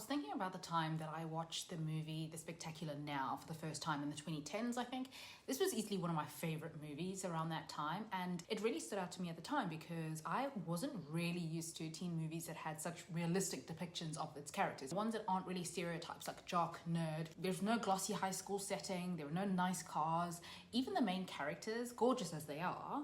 was thinking about the time that I watched the movie The Spectacular Now for the first time in the 2010s, I think. This was easily one of my favorite movies around that time, and it really stood out to me at the time because I wasn't really used to teen movies that had such realistic depictions of its characters. Ones that aren't really stereotypes like jock, nerd. There's no glossy high school setting, there were no nice cars. Even the main characters, gorgeous as they are,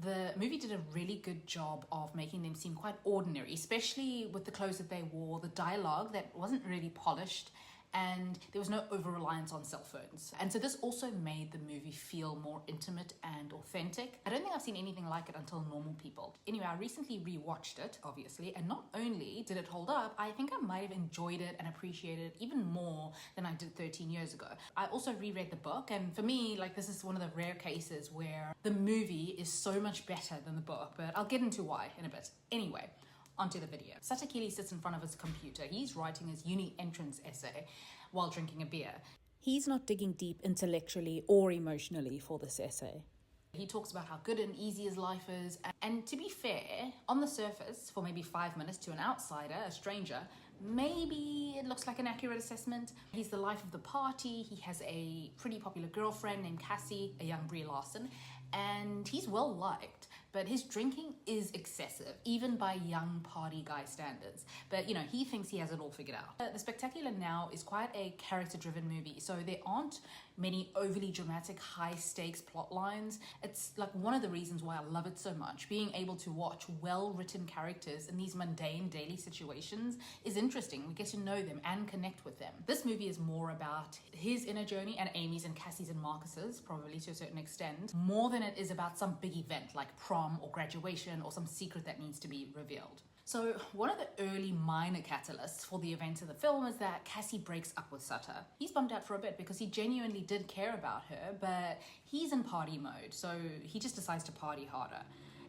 the movie did a really good job of making them seem quite ordinary, especially with the clothes that they wore, the dialogue that wasn't really polished, and there was no over-reliance on cell phones. And so this also made the movie feel more intimate and authentic. I don't think I've seen anything like it until Normal People. Anyway, I recently rewatched it, obviously, and not only did it hold up, I think I might have enjoyed it and appreciated it even more than I did 13 years ago. I also reread the book, and for me, like, this is one of the rare cases where the movie is so much better than the book, but I'll get into why in a bit. Anyway, onto the video. Sutter Keeley sits in front of his computer. He's writing his uni entrance essay while drinking a beer. He's not digging deep intellectually or emotionally for this essay. He talks about how good and easy his life is. And to be fair, on the surface, for maybe 5 minutes to an outsider, a stranger, maybe it looks like an accurate assessment. He's the life of the party. He has a pretty popular girlfriend named Cassie, a young Brie Larson, and he's well liked. But his drinking is excessive, even by young party guy standards. But, you know, he thinks he has it all figured out. The Spectacular Now is quite a character-driven movie, so there aren't many overly dramatic, high-stakes plot lines. It's like one of the reasons why I love it so much. Being able to watch well-written characters in these mundane daily situations is interesting. We get to know them and connect with them. This movie is more about his inner journey and Amy's and Cassie's and Marcus's, probably to a certain extent, more than it is about some big event like prom or graduation or some secret that needs to be revealed. So one of the early minor catalysts for the events of the film is that Cassie breaks up with Sutter. He's bummed out for a bit because he genuinely did care about her, but he's in party mode, so he just decides to party harder.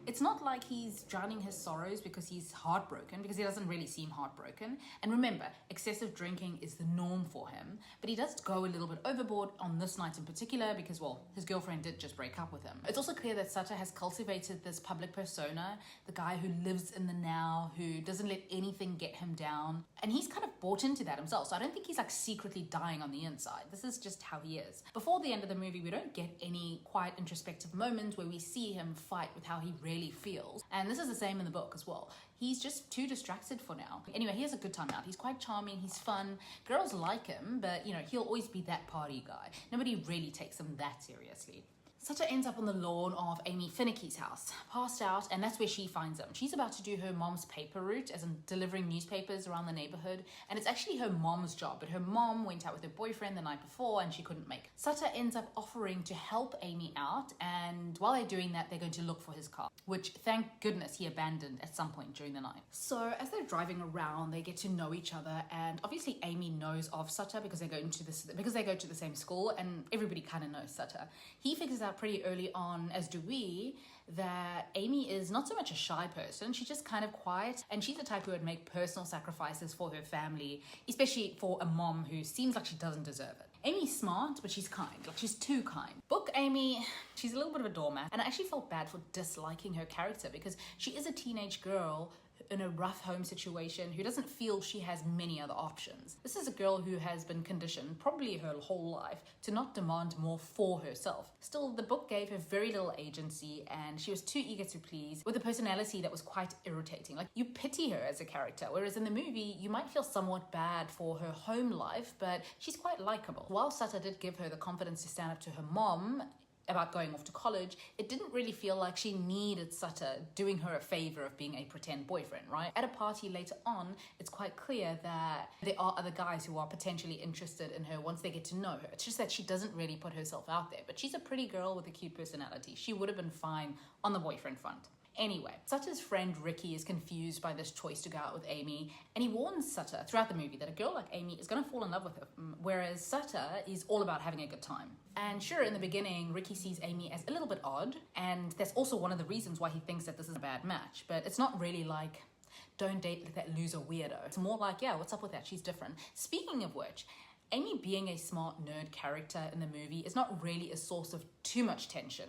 It's not like he's drowning his sorrows because he's heartbroken, because he doesn't really seem heartbroken. And remember, excessive drinking is the norm for him, but he does go a little bit overboard on this night in particular because, well, his girlfriend did just break up with him. It's also clear that Sutter has cultivated this public persona, the guy who lives in the now, who doesn't let anything get him down, and he's kind of bought into that himself, so I don't think he's like secretly dying on the inside. This is just how he is. Before the end of the movie, we don't get any quite introspective moments where we see him fight with how he really feels, and this is the same in the book as well. He's just too distracted for now. Anyway, he has a good time out. He's quite charming, he's fun, girls like him, but you know, he'll always be that party guy. Nobody really takes him that seriously. Sutter ends up on the lawn of Amy Finicky's house, passed out, and that's where she finds him. She's about to do her mom's paper route, as in delivering newspapers around the neighborhood, and it's actually her mom's job, but her mom went out with her boyfriend the night before and she couldn't make it. Sutter ends up offering to help Amy out, and while they're doing that, they're going to look for his car, which thank goodness he abandoned at some point during the night. So as they're driving around, they get to know each other, and obviously Amy knows of Sutter because they go to the same school, and everybody kind of knows Sutter. He figures out pretty early on, as do we, that Amy is not so much a shy person. She's just kind of quiet, and she's the type who would make personal sacrifices for her family, especially for a mom who seems like she doesn't deserve it. Amy's smart, but she's kind. Like, she's too kind. Book Amy, she's a little bit of a doormat, and I actually felt bad for disliking her character because she is a teenage girl in a rough home situation who doesn't feel she has many other options. This is a girl who has been conditioned, probably her whole life, to not demand more for herself. Still, the book gave her very little agency, and she was too eager to please, with a personality that was quite irritating. Like, you pity her as a character, whereas in the movie, you might feel somewhat bad for her home life, but she's quite likable. While Sutter did give her the confidence to stand up to her mom about going off to college, it didn't really feel like she needed Sutter doing her a favor of being a pretend boyfriend, right? At a party later on, it's quite clear that there are other guys who are potentially interested in her once they get to know her. It's just that she doesn't really put herself out there, but she's a pretty girl with a cute personality. She would have been fine on the boyfriend front. Anyway, Sutter's friend Ricky is confused by this choice to go out with Amy, and he warns Sutter throughout the movie that a girl like Amy is going to fall in love with her, whereas Sutter is all about having a good time. And sure, in the beginning, Ricky sees Amy as a little bit odd, and that's also one of the reasons why he thinks that this is a bad match, but it's not really like, don't date that loser weirdo. It's more like, yeah, what's up with that? She's different. Speaking of which, Amy being a smart nerd character in the movie is not really a source of too much tension.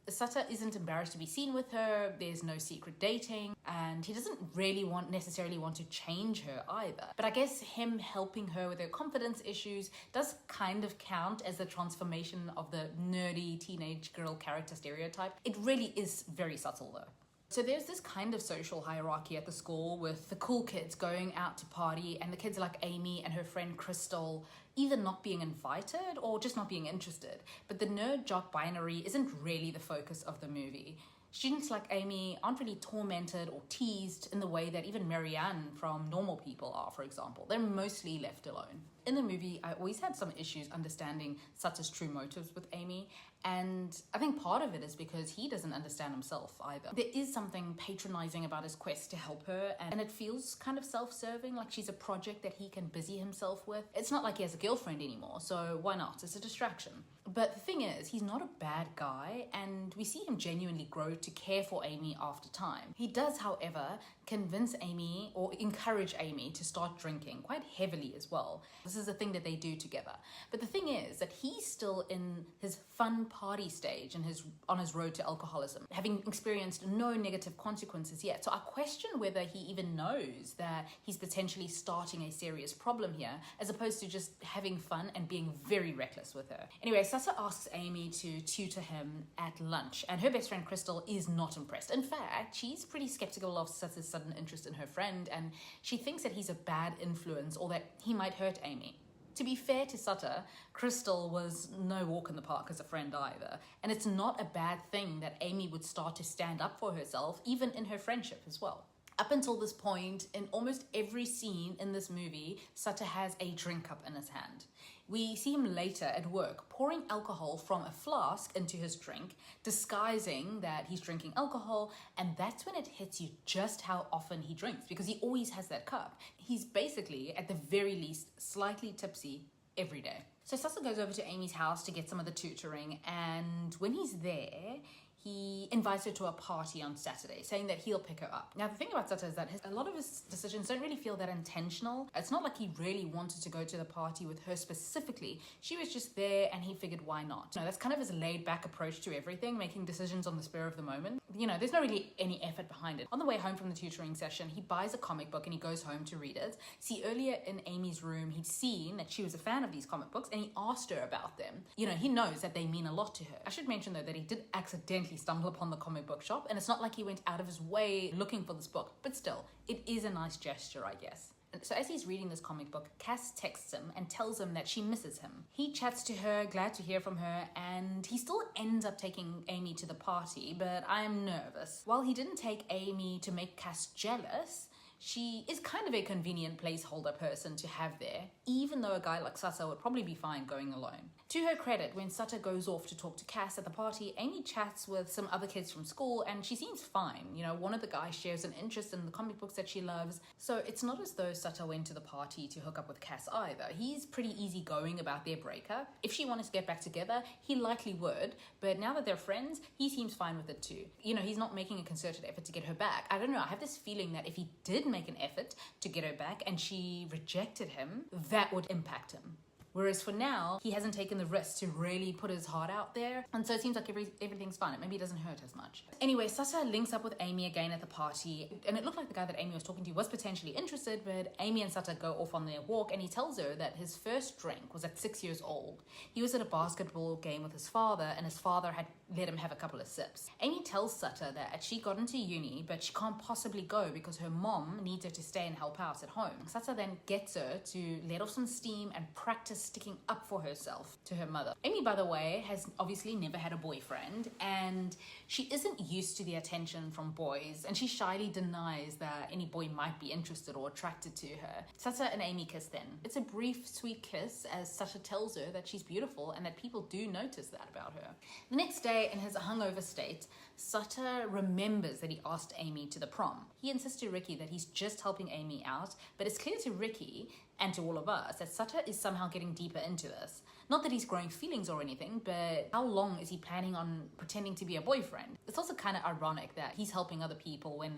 Sutter isn't embarrassed to be seen with her, there's no secret dating, and he doesn't really necessarily want to change her either. But I guess him helping her with her confidence issues does kind of count as the transformation of the nerdy teenage girl character stereotype. It really is very subtle though. So there's this kind of social hierarchy at the school with the cool kids going out to party and the kids like Amy and her friend Crystal either not being invited or just not being interested. But the nerd jock binary isn't really the focus of the movie. Students like Amy aren't really tormented or teased in the way that even Marianne from Normal People are, for example. They're mostly left alone. In the movie, I always had some issues understanding Sutter's true motives with Amy, and I think part of it is because he doesn't understand himself either. There is something patronizing about his quest to help her, and it feels kind of self-serving, like she's a project that he can busy himself with. It's not like he has a girlfriend anymore, so why not? It's a distraction. But the thing is, he's not a bad guy, and we see him genuinely grow to care for Amy after time. He does, however, convince Amy or encourage Amy to start drinking quite heavily as well. This is a thing that they do together. But the thing is that he's still in his fun party stage and on his road to alcoholism, having experienced no negative consequences yet. So I question whether he even knows that he's potentially starting a serious problem here, as opposed to just having fun and being very reckless with her. Anyway, Sutter asks Amy to tutor him at lunch, and her best friend Crystal is not impressed. In fact, she's pretty skeptical of Sutter's sudden interest in her friend, and she thinks that he's a bad influence or that he might hurt Amy. To be fair to Sutter, Crystal was no walk in the park as a friend either, and it's not a bad thing that Amy would start to stand up for herself, even in her friendship as well. Up until this point, in almost every scene in this movie, Sutter has a drink cup in his hand. We see him later at work pouring alcohol from a flask into his drink, disguising that he's drinking alcohol, and that's when it hits you just how often he drinks, because he always has that cup. He's basically, at the very least, slightly tipsy every day. So Sutter goes over to Amy's house to get some of the tutoring, and when he's there, he invites her to a party on Saturday, saying that he'll pick her up. Now, the thing about Sutter is that a lot of his decisions don't really feel that intentional. It's not like he really wanted to go to the party with her specifically. She was just there and he figured, why not? That's kind of his laid-back approach to everything, making decisions on the spur of the moment. There's not really any effort behind it. On the way home from the tutoring session, he buys a comic book and he goes home to read it. See, earlier in Amy's room, he'd seen that she was a fan of these comic books and he asked her about them. He knows that they mean a lot to her. I should mention, though, that he did accidentally stumble upon the comic book shop, and it's not like he went out of his way looking for this book, but still, it is a nice gesture, I guess. So as he's reading this comic book, Cass texts him and tells him that she misses him. He chats to her, glad to hear from her, and he still ends up taking Amy to the party, but I am nervous. While he didn't take Amy to make Cass jealous, she is kind of a convenient placeholder person to have there, even though a guy like Sutter would probably be fine going alone. To her credit, when Sutter goes off to talk to Cass at the party, Amy chats with some other kids from school and she seems fine. One of the guys shares an interest in the comic books that she loves, so it's not as though Sutter went to the party to hook up with Cass either. He's pretty easygoing about their breakup. If she wanted to get back together, he likely would, but now that they're friends, he seems fine with it too. He's not making a concerted effort to get her back. I don't know, I have this feeling that if he did make an effort to get her back and she rejected him, that would impact him. Whereas for now, he hasn't taken the risk to really put his heart out there, and so it seems like everything's fine. Maybe it doesn't hurt as much. Anyway, Sutter links up with Amy again at the party, and it looked like the guy that Amy was talking to was potentially interested, but Amy and Sutter go off on their walk, and he tells her that his first drink was at 6 years old. He was at a basketball game with his father, and his father had let him have a couple of sips. Amy tells Sutter that she got into uni, but she can't possibly go because her mom needs her to stay and help out at home. Sutter then gets her to let off some steam and practice sticking up for herself to her mother. Amy, by the way, has obviously never had a boyfriend, and she isn't used to the attention from boys, and she shyly denies that any boy might be interested or attracted to her. Sutter and Amy kiss then. It's a brief, sweet kiss as Sutter tells her that she's beautiful and that people do notice that about her. The next day, in his hungover state, Sutter remembers that he asked Amy to the prom. He insists to Ricky that he's just helping Amy out, but it's clear to Ricky and to all of us that Sutter is somehow getting deeper into this. Not that he's growing feelings or anything, but how long is he planning on pretending to be a boyfriend? It's also kind of ironic that he's helping other people when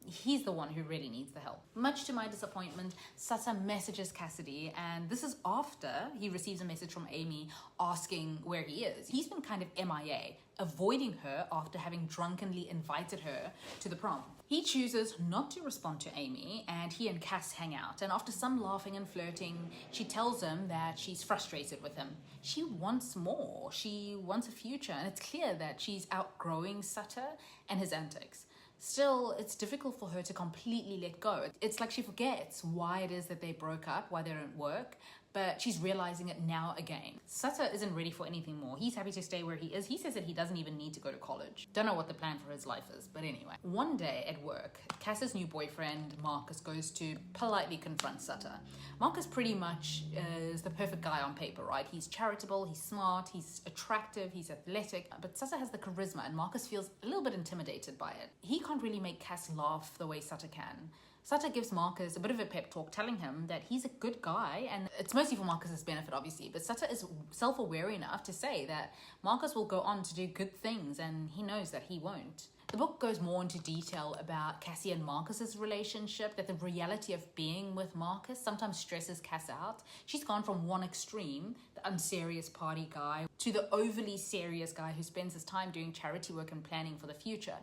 he's the one who really needs the help. Much to my disappointment, Sutter messages Cassidy, and this is after he receives a message from Amy asking where he is. He's been kind of MIA, avoiding her after having drunkenly invited her to the prom. He chooses not to respond to Amy, and he and Cass hang out, and after some laughing and flirting, she tells him that she's frustrated with him. She wants more, she wants a future, and it's clear that she's outgrowing Sutter and his antics. Still, it's difficult for her to completely let go. It's like she forgets why it is that they broke up, why they don't work, but she's realizing it now again. Sutter isn't ready for anything more. He's happy to stay where he is. He says that he doesn't even need to go to college. Don't know what the plan for his life is, but anyway. One day at work, Cass's new boyfriend, Marcus, goes to politely confront Sutter. Marcus pretty much is the perfect guy on paper, right? He's charitable, he's smart, he's attractive, he's athletic, but Sutter has the charisma and Marcus feels a little bit intimidated by it. He can't really make Cass laugh the way Sutter can. Sutter gives Marcus a bit of a pep talk, telling him that he's a good guy, and it's mostly for Marcus's benefit, obviously, but Sutter is self-aware enough to say that Marcus will go on to do good things, and he knows that he won't. The book goes more into detail about Cassie and Marcus's relationship, that the reality of being with Marcus sometimes stresses Cass out. She's gone from one extreme, the unserious party guy, to the overly serious guy who spends his time doing charity work and planning for the future.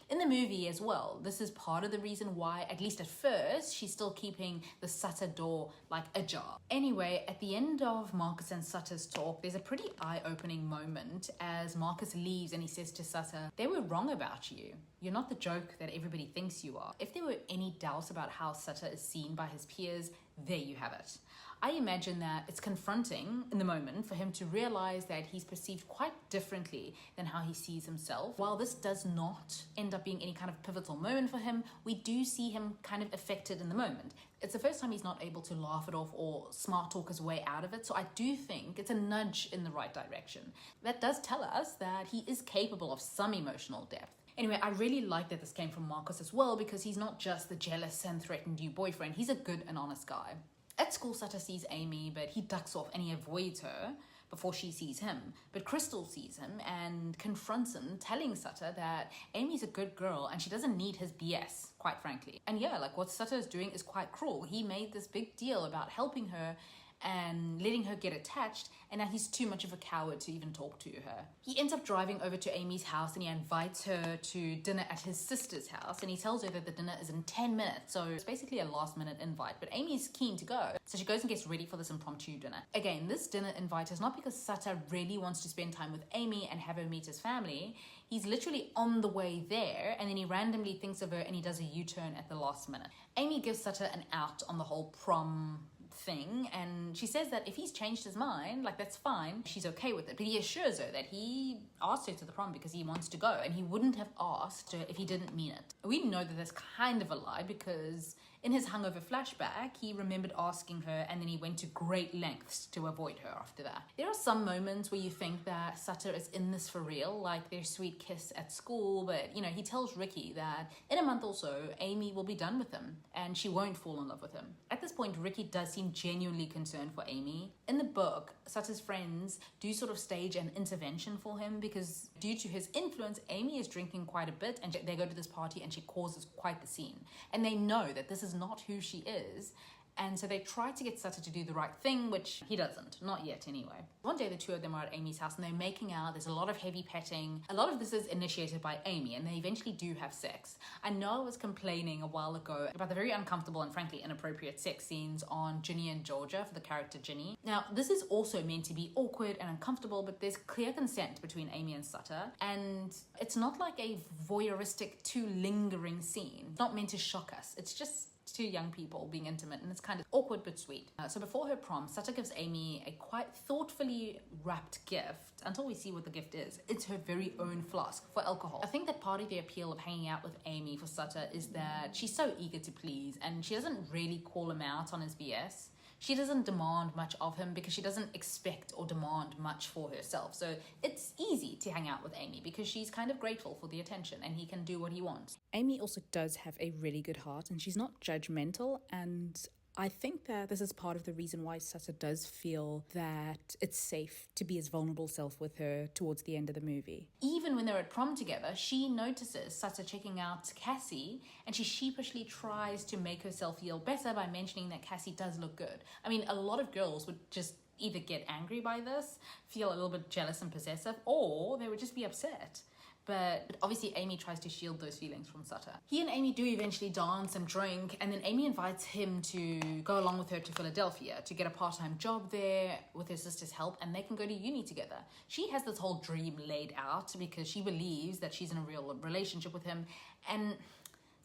In the movie as well, this is part of the reason why, at least at first, she's still keeping the Sutter door like ajar. Anyway, at the end of Marcus and Sutter's talk, there's a pretty eye-opening moment as Marcus leaves and he says to Sutter, "They were wrong about you. You're not the joke that everybody thinks you are." If there were any doubts about how Sutter is seen by his peers, there you have it. I imagine that it's confronting in the moment for him to realize that he's perceived quite differently than how he sees himself. While this does not end up being any kind of pivotal moment for him, we do see him kind of affected in the moment. It's the first time he's not able to laugh it off or smart talk his way out of it, so I do think it's a nudge in the right direction. That does tell us that he is capable of some emotional depth. Anyway, I really like that this came from Marcus as well, because he's not just the jealous and threatened new boyfriend, he's a good and honest guy. At school, Sutter sees Amy, but he ducks off and he avoids her before she sees him. But Crystal sees him and confronts him, telling Sutter that Amy's a good girl and she doesn't need his BS, quite frankly. And yeah, like what Sutter is doing is quite cruel. He made this big deal about helping her and letting her get attached, and now he's too much of a coward to even talk to her. He ends up driving over to Amy's house and he invites her to dinner at his sister's house, and he tells her that the dinner is in 10 minutes, so it's basically a last-minute invite, but Amy's keen to go, so she goes and gets ready for this impromptu dinner. Again, this dinner invite is not because Sutter really wants to spend time with Amy and have her meet his family. He's literally on the way there, and then he randomly thinks of her and he does a U-turn at the last minute. Amy gives Sutter an out on the whole prom thing, and she says that if he's changed his mind, like that's fine, she's okay with it, but he assures her that he asked her to the prom because he wants to go, and he wouldn't have asked her if he didn't mean it. We know that that's kind of a lie because in his hungover flashback, he remembered asking her and then he went to great lengths to avoid her after that. There are some moments where you think that Sutter is in this for real, like their sweet kiss at school, but you know, he tells Ricky that in a month or so, Amy will be done with him and she won't fall in love with him. At this point, Ricky does seem genuinely concerned for Amy. In the book, Sutter's friends do sort of stage an intervention for him because due to his influence, Amy is drinking quite a bit and they go to this party and she causes quite the scene. And they know that this is not who she is, and so they try to get Sutter to do the right thing, which he doesn't, not yet anyway. One day the two of them are at Amy's house and they're making out. There's a lot of heavy petting. A lot of this is initiated by Amy and they eventually do have sex. I know I was complaining a while ago about the very uncomfortable and frankly inappropriate sex scenes on Ginny and Georgia for the character Ginny. Now this is also meant to be awkward and uncomfortable, but there's clear consent between Amy and Sutter, and it's not like a voyeuristic too lingering scene. It's not meant to shock us. It's just two young people being intimate, and it's kind of awkward but sweet. So before her prom, Sutter gives Amy a quite thoughtfully wrapped gift until we see what the gift is. It's her very own flask for alcohol. I think that part of the appeal of hanging out with Amy for Sutter is that she's so eager to please and she doesn't really call him out on his BS. She doesn't demand much of him because she doesn't expect or demand much for herself. So it's easy to hang out with Amy because she's kind of grateful for the attention and he can do what he wants. Amy also does have a really good heart and she's not judgmental, and I think that this is part of the reason why Sata does feel that it's safe to be his vulnerable self with her towards the end of the movie. Even when they're at prom together, she notices Sata checking out Cassie, and she sheepishly tries to make herself feel better by mentioning that Cassie does look good. I mean, a lot of girls would just either get angry by this, feel a little bit jealous and possessive, or they would just be upset. But obviously Amy tries to shield those feelings from Sata. He and Amy do eventually dance and drink, and then Amy invites him to go along with her to Philadelphia to get a part-time job there with her sister's help, and they can go to uni together. She has this whole dream laid out because she believes that she's in a real relationship with him, and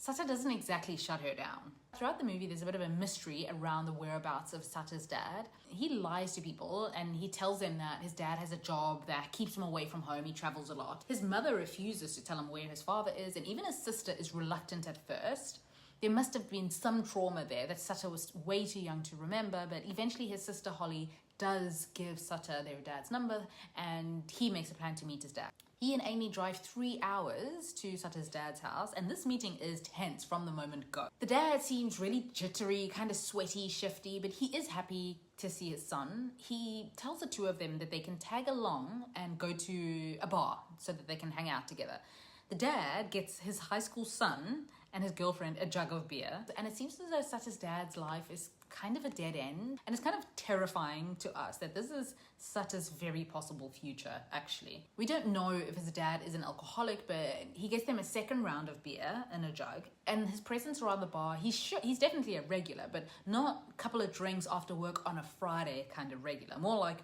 Sata doesn't exactly shut her down. Throughout the movie, there's a bit of a mystery around the whereabouts of Sata's dad. He lies to people and he tells them that his dad has a job that keeps him away from home. He travels a lot. His mother refuses to tell him where his father is, and even his sister is reluctant at first. There must have been some trauma there that Sata was way too young to remember, but eventually his sister Holly does give Sata their dad's number, and he makes a plan to meet his dad. He and Amy drive 3 hours to Sata's dad's house, and this meeting is tense from the moment go. The dad seems really jittery, kind of sweaty, shifty, but he is happy to see his son. He tells the two of them that they can tag along and go to a bar so that they can hang out together. The dad gets his high school son and his girlfriend a jug of beer, and it seems as though Sata's dad's life is kind of a dead end, and it's kind of terrifying to us that this is Sata's very possible future, actually. We don't know if his dad is an alcoholic, but he gets them a second round of beer in a jug, and his presence around the bar, he's definitely a regular, but not a couple of drinks after work on a Friday kind of regular, more like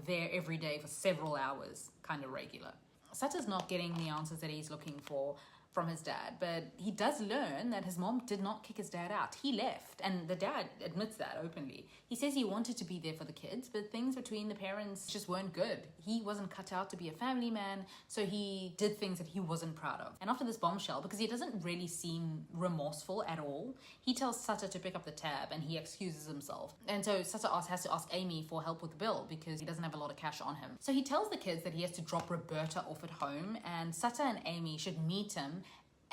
there every day for several hours kind of regular. Sata's not getting the answers that he's looking for from his dad, but he does learn that his mom did not kick his dad out. He left, and the dad admits that openly. He says he wanted to be there for the kids, but things between the parents just weren't good. He wasn't cut out to be a family man, so he did things that he wasn't proud of. And after this bombshell, because he doesn't really seem remorseful at all, he tells Sata to pick up the tab, and he excuses himself. And so Sata has to ask Amy for help with the bill because he doesn't have a lot of cash on him. So he tells the kids that he has to drop Roberta off at home, and Sata and Amy should meet him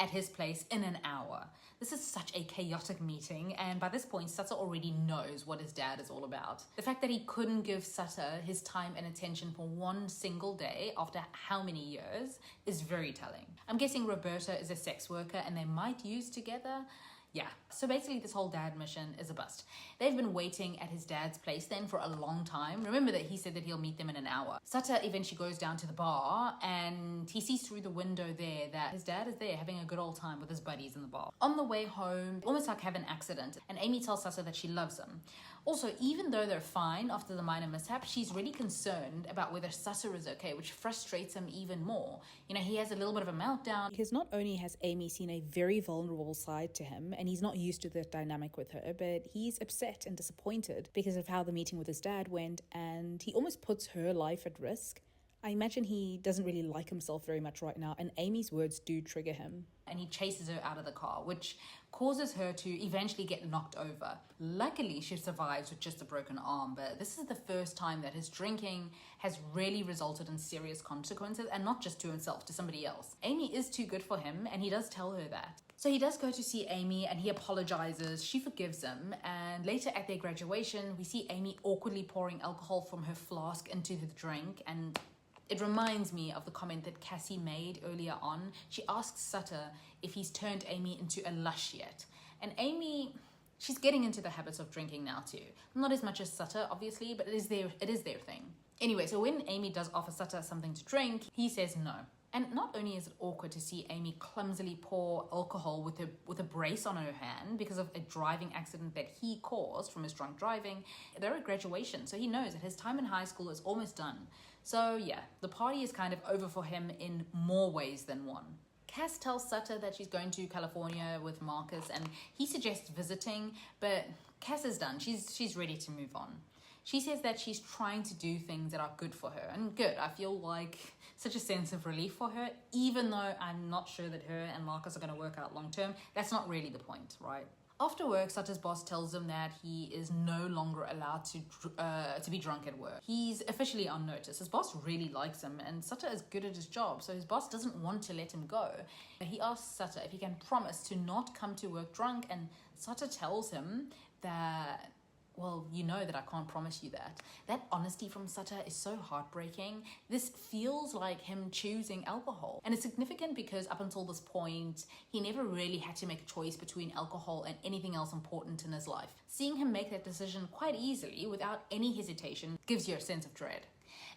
at his place in an hour. This is such a chaotic meeting, and by this point, Sata already knows what his dad is all about. The fact that he couldn't give Sata his time and attention for one single day after how many years is very telling. I'm guessing Roberta is a sex worker and they might use together. Yeah, so basically this whole dad mission is a bust. They've been waiting at his dad's place then for a long time. Remember that he said that he'll meet them in an hour. Sata eventually goes down to the bar and he sees through the window there that his dad is there having a good old time with his buddies in the bar. On the way home, almost like have an accident, and Amy tells Sata that she loves him. Also, even though they're fine after the minor mishap, she's really concerned about whether Sata is okay, which frustrates him even more. You know, he has a little bit of a meltdown. Because not only has Amy seen a very vulnerable side to him, and he's not used to that dynamic with her, but he's upset and disappointed because of how the meeting with his dad went, and he almost puts her life at risk. I imagine he doesn't really like himself very much right now, and Amy's words do trigger him. And he chases her out of the car, which causes her to eventually get knocked over. Luckily, she survives with just a broken arm, but this is the first time that his drinking has really resulted in serious consequences, and not just to himself, to somebody else. Amy is too good for him, and he does tell her that. So he does go to see Amy and he apologizes. She forgives him, and later at their graduation, we see Amy awkwardly pouring alcohol from her flask into the drink, and it reminds me of the comment that Cassie made earlier on. She asks Sata if he's turned Amy into a lush yet. And Amy, she's getting into the habits of drinking now too. Not as much as Sata, obviously, but it is their thing. Anyway, so when Amy does offer Sata something to drink, he says no. And not only is it awkward to see Amy clumsily pour alcohol with a brace on her hand because of a driving accident that he caused from his drunk driving, they're at graduation, so he knows that his time in high school is almost done. So yeah, the party is kind of over for him in more ways than one. Cass tells Sata that she's going to California with Marcus, and he suggests visiting, but Cass is done. She's ready to move on. She says that she's trying to do things that are good for her, and good. I feel like such a sense of relief for her, even though I'm not sure that her and Marcus are going to work out long term. That's not really the point, right? After work, Sata's boss tells him that he is no longer allowed to be drunk at work. He's officially on notice. His boss really likes him, and Sata is good at his job, so his boss doesn't want to let him go. He asks Sata if he can promise to not come to work drunk, and Sata tells him that well, you know that I can't promise you that. That honesty from Sutter is so heartbreaking. This feels like him choosing alcohol. And it's significant because up until this point, he never really had to make a choice between alcohol and anything else important in his life. Seeing him make that decision quite easily without any hesitation gives you a sense of dread.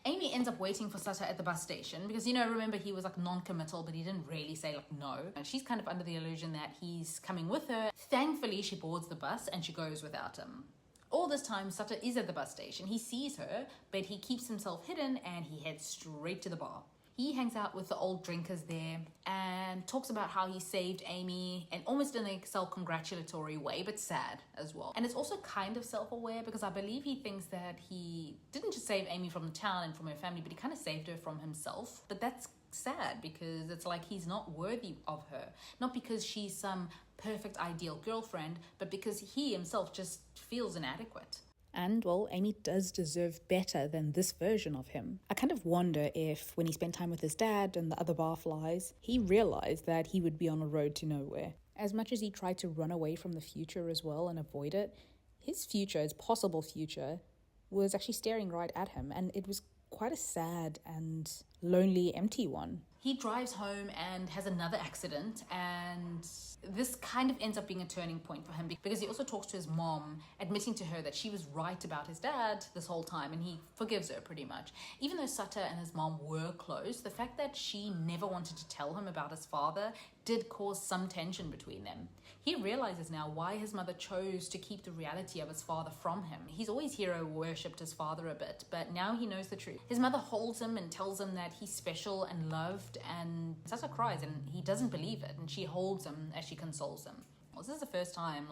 Amy ends up waiting for Sutter at the bus station because, remember he was like non-committal, but he didn't really say like no. And she's kind of under the illusion that he's coming with her. Thankfully, she boards the bus and she goes without him. All this time, Sutter is at the bus station. He sees her, but he keeps himself hidden and he heads straight to the bar. He hangs out with the old drinkers there and talks about how he saved Amy, and almost in a self-congratulatory way, but sad as well. And it's also kind of self-aware because I believe he thinks that he didn't just save Amy from the town and from her family, but he kind of saved her from himself. But that's sad because it's like he's not worthy of her. Not because she's some perfect ideal girlfriend, but because he himself just feels inadequate. And, well, Amy does deserve better than this version of him. I kind of wonder if, when he spent time with his dad and the other barflies, he realized that he would be on a road to nowhere. As much as he tried to run away from the future as well and avoid it, his future, his possible future, was actually staring right at him, and it was quite a sad and lonely, empty one. He drives home and has another accident, and this kind of ends up being a turning point for him because he also talks to his mom, admitting to her that she was right about his dad this whole time, and he forgives her pretty much. Even though Sutter and his mom were close, the fact that she never wanted to tell him about his father did cause some tension between them. He realizes now why his mother chose to keep the reality of his father from him. He's always hero worshipped his father a bit, but now he knows the truth. His mother holds him and tells him that he's special and loved, and Sutter cries and he doesn't believe it, and she holds him as she consoles him. Well, this is the first time,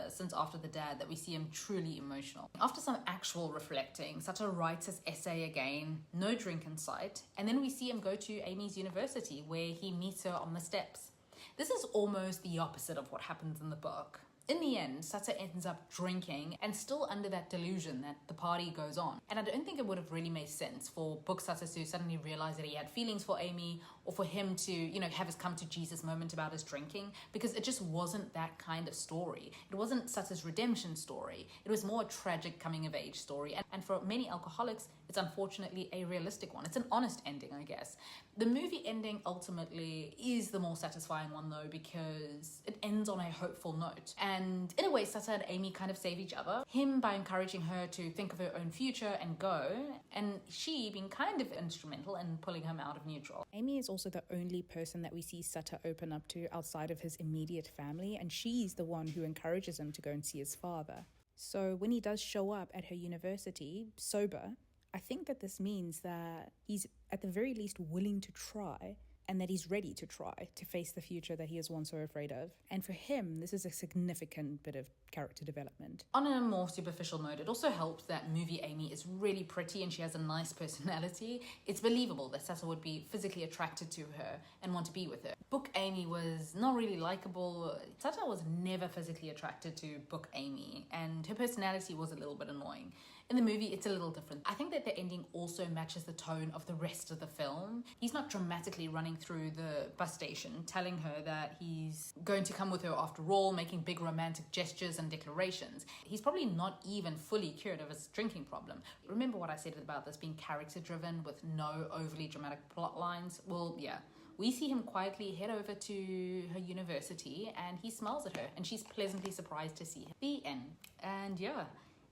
since after the dad, that we see him truly emotional. After some actual reflecting, Sutter writes his essay again, no drink in sight, and then we see him go to Amy's university where he meets her on the steps. This is almost the opposite of what happens in the book. In the end, Sutter ends up drinking and still under that delusion that the party goes on. And I don't think it would have really made sense for Book Sutter to suddenly realize that he had feelings for Amy, or for him to, have his come to Jesus moment about his drinking, because it just wasn't that kind of story. It wasn't Sutter's redemption story. It was more a tragic coming of age story. And for many alcoholics, it's unfortunately a realistic one. It's an honest ending, I guess. The movie ending ultimately is the more satisfying one though, because it ends on a hopeful note. And in a way, Sutter and Amy kind of save each other. Him by encouraging her to think of her own future and go, and she being kind of instrumental in pulling him out of neutral. Amy is also the only person that we see Sutter open up to outside of his immediate family, and she's the one who encourages him to go and see his father. So when he does show up at her university, sober, I think that this means that he's at the very least willing to try, and that he's ready to try to face the future that he is once so afraid of. And for him, this is a significant bit of character development. On a more superficial note, it also helps that movie Amy is really pretty and she has a nice personality. It's believable that Sutter would be physically attracted to her and want to be with her. Book Amy was not really likable. Sutter was never physically attracted to Book Amy, and her personality was a little bit annoying. In the movie, it's a little different. I think that the ending also matches the tone of the rest of the film. He's not dramatically running through the bus station, telling her that he's going to come with her after all, making big romantic gestures and declarations. He's probably not even fully cured of his drinking problem. Remember what I said about this being character-driven with no overly dramatic plot lines? Well, yeah. We see him quietly head over to her university and he smiles at her and she's pleasantly surprised to see him. The end. And yeah.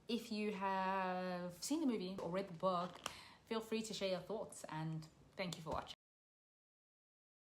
If you have seen the movie or read the book, feel free to share your thoughts, and thank you for watching.